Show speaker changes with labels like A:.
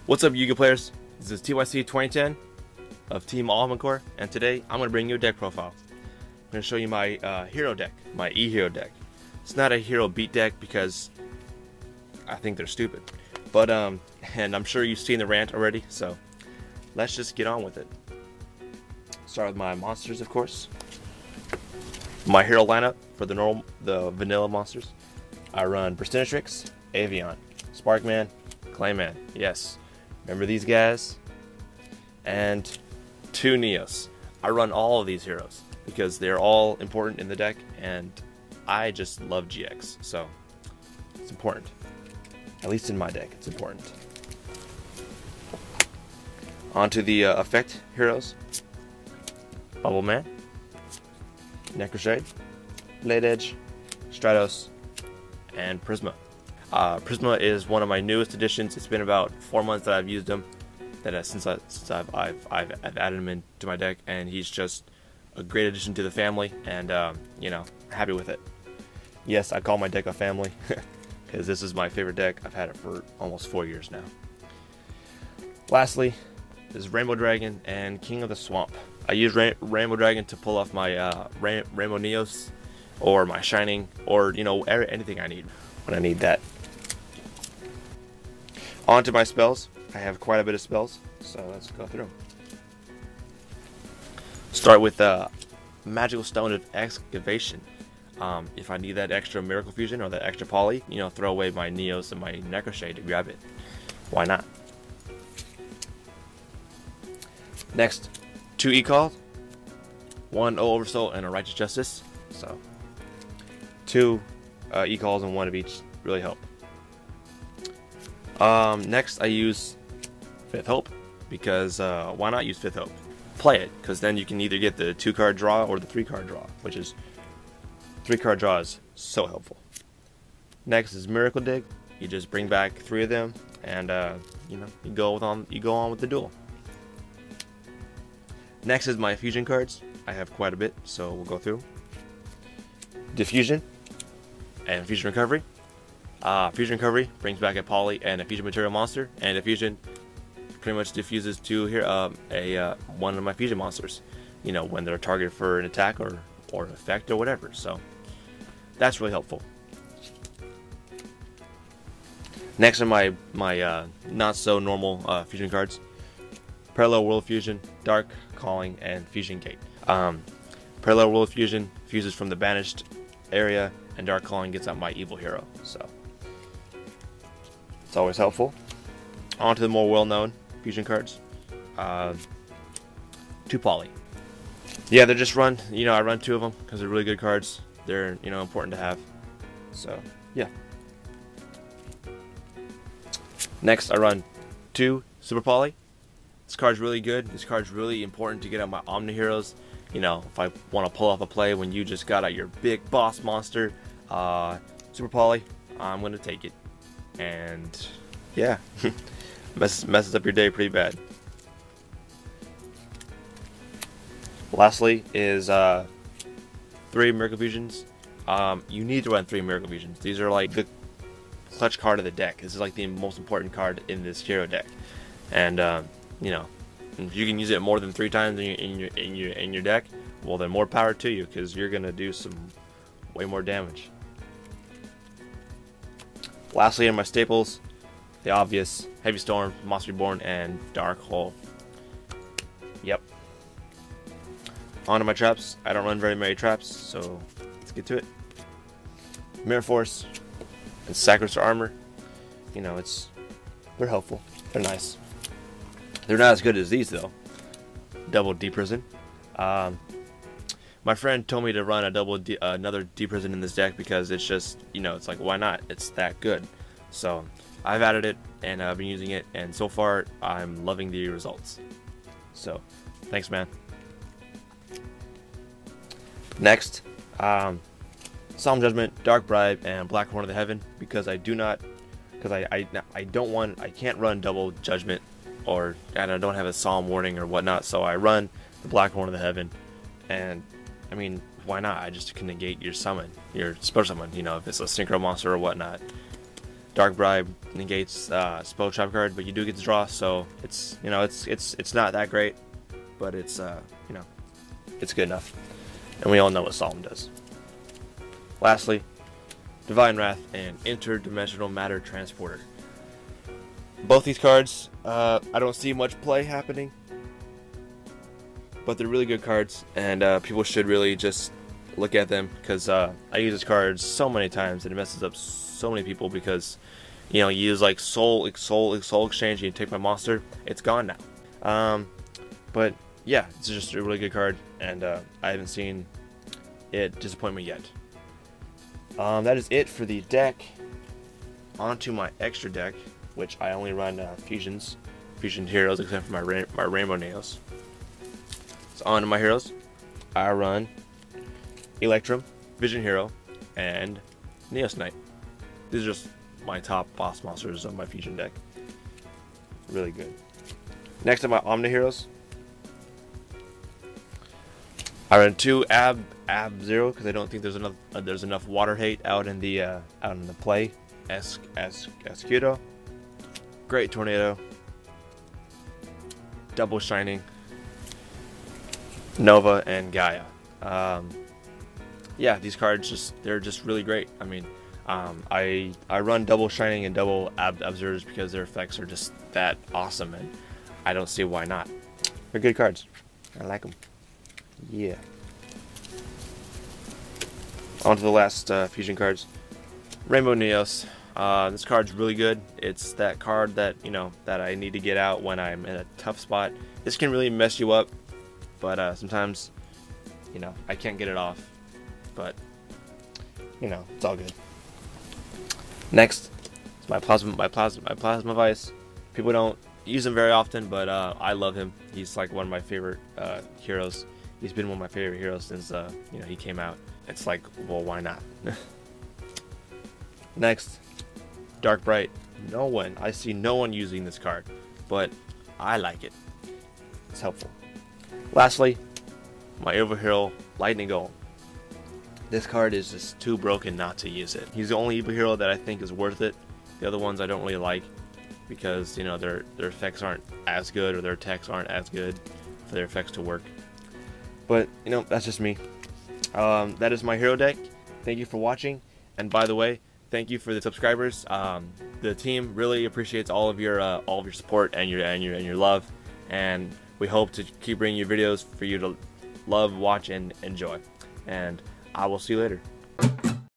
A: What's up, Yu-Gi-Oh players? This is TYC 2010 of Team Ultimate Core, and today I'm going to bring you a deck profile. I'm going to show you my hero deck, my E-Hero deck. It's not a hero beat deck because I think they're stupid, but and I'm sure you've seen the rant already, so let's just get on with it. Start with my monsters, of course. My hero lineup for the vanilla monsters. I run Burstinatrix, Avian, Sparkman, Clayman. Yes. Remember these guys? And 2 Neos. I run all of these heroes because they're all important in the deck, and I just love GX, so it's important. At least in my deck, it's important. On to the effect heroes. Bubble Man, Necroshade, Blade Edge, Stratos, and Prisma. Prisma is one of my newest additions. It's been about 4 months that I've used him. Since I've added him into my deck, and he's just a great addition to the family, and you know, happy with it. Yes, I call my deck a family because this is my favorite deck. I've had it for almost 4 years now. Lastly is Rainbow Dragon and King of the Swamp. I use Rainbow Dragon to pull off my Rainbow Neos, or my Shining, or you know, anything I need when I need that. On to my spells. I have quite a bit of spells, so let's go through. Start with Magical Stone of Excavation. If I need that extra Miracle Fusion or that extra Poly, you know, throw away my Neos and my Necroshade to grab it. Why not? Next, 2 E-Calls, 1 Oversoul, and a Righteous Justice. So 2 E-Calls and 1 of each really help. Next, I use Fifth Hope because why not use Fifth Hope? Play it, because then you can either get the 2-card draw or the 3-card draw, which is 3-card draw is so helpful. Next is Miracle Dig. You just bring back 3 of them, and you know, you go on with the duel. Next is my fusion cards. I have quite a bit, so we'll go through. Diffusion and Fusion Recovery. Fusion Recovery brings back a Poly and a Fusion Material monster, and Diffusion pretty much diffuses to here one of my Fusion monsters, you know, when they're targeted for an attack or effect or whatever. So that's really helpful. Next are my not so normal Fusion cards: Parallel World Fusion, Dark Calling, and Fusion Gate. Parallel World Fusion fuses from the banished area, and Dark Calling gets out my evil hero. So it's always helpful. On to the more well-known fusion cards. 2 Poly. Yeah, they're just run. You know, I run 2 of them because they're really good cards. They're, you know, important to have. So yeah. Next, I run 2 Super Poly. This card's really good. This card's really important to get out my Omni heroes. You know, if I want to pull off a play when you just got out your big boss monster, Super Poly, I'm gonna take it. And yeah, messes up your day pretty bad. Lastly is 3 Miracle Fusions. You need to run 3 Miracle Fusions. These are like the clutch card of the deck. This is like the most important card in this hero deck, and you know, if you can use it more than 3 times in your deck, well, then more power to you, because you're gonna do some way more damage. Lastly, in my staples, the obvious Heavy Storm, Monster Reborn, and Dark Hole. Yep. On to my traps. I don't run very many traps, so let's get to it. Mirror Force and Sacrifice Armor. You know, they're helpful. They're nice. They're not as good as these though. Double D-Prison. My friend told me to run another D-Prison in this deck because it's just, you know, it's like, why not? It's that good. So I've added it, and I've been using it, and so far I'm loving the results. So thanks, man. Next, Solemn Judgment, Dark Bribe, and Black Horn of the Heaven, because I can't run double Judgment, or I don't have a Solemn Warning or whatnot, so I run the Black Horn of the Heaven. And I mean, why not? I just can negate your summon, your special summon, you know, if it's a synchro monster or whatnot. Dark Bribe negates spell trap card, but you do get to draw, so it's it's not that great, but it's it's good enough, and we all know what Solemn does. Lastly, Divine Wrath and Interdimensional Matter Transporter. Both these cards, I don't see much play happening, but they're really good cards, and people should really just look at them, because I use this card so many times and it messes up so many people, because you use like soul exchange and you take my monster, it's gone now. But yeah, it's just a really good card, and I haven't seen it disappoint me yet. That is it for the deck. Onto my extra deck, which I only run fusion heroes, except for my Rainbow Nails. So on to my heroes, I run Electrum, Vision Hero, and Neos Knight. These are just my top boss monsters of my fusion deck. Really good. Next up, my Omni heroes. I run 2 Ab Zero because I don't think there's enough water hate out in the play. Escudo, Great Tornado, Double Shining, Nova, and Gaia. Yeah, these cards they're just really great. I mean, I run Double Shining and Double Observers because their effects are just that awesome, and I don't see why not. They're good cards. I like them. Yeah. On to the last fusion cards. Rainbow Neos. This card's really good. It's that card that that I need to get out when I'm in a tough spot. This can really mess you up, but sometimes I can't get it off. But it's all good. Next, it's my Plasma Vice. People don't use him very often, but I love him. He's like one of my favorite heroes. He's been one of my favorite heroes since he came out. It's like, well, why not? Next, Dark Bright. I see no one using this card, but I like it. It's helpful. Lastly, my overhero Lightning Golem. This card is just too broken not to use it. He's the only evil hero that I think is worth it. The other ones I don't really like because their effects aren't as good, or their attacks aren't as good for their effects to work. But that's just me. That is my hero deck. Thank you for watching, and by the way, thank you for the subscribers. The team really appreciates all of your support and your love, and we hope to keep bringing you videos for you to love, watch, and enjoy. And I will see you later.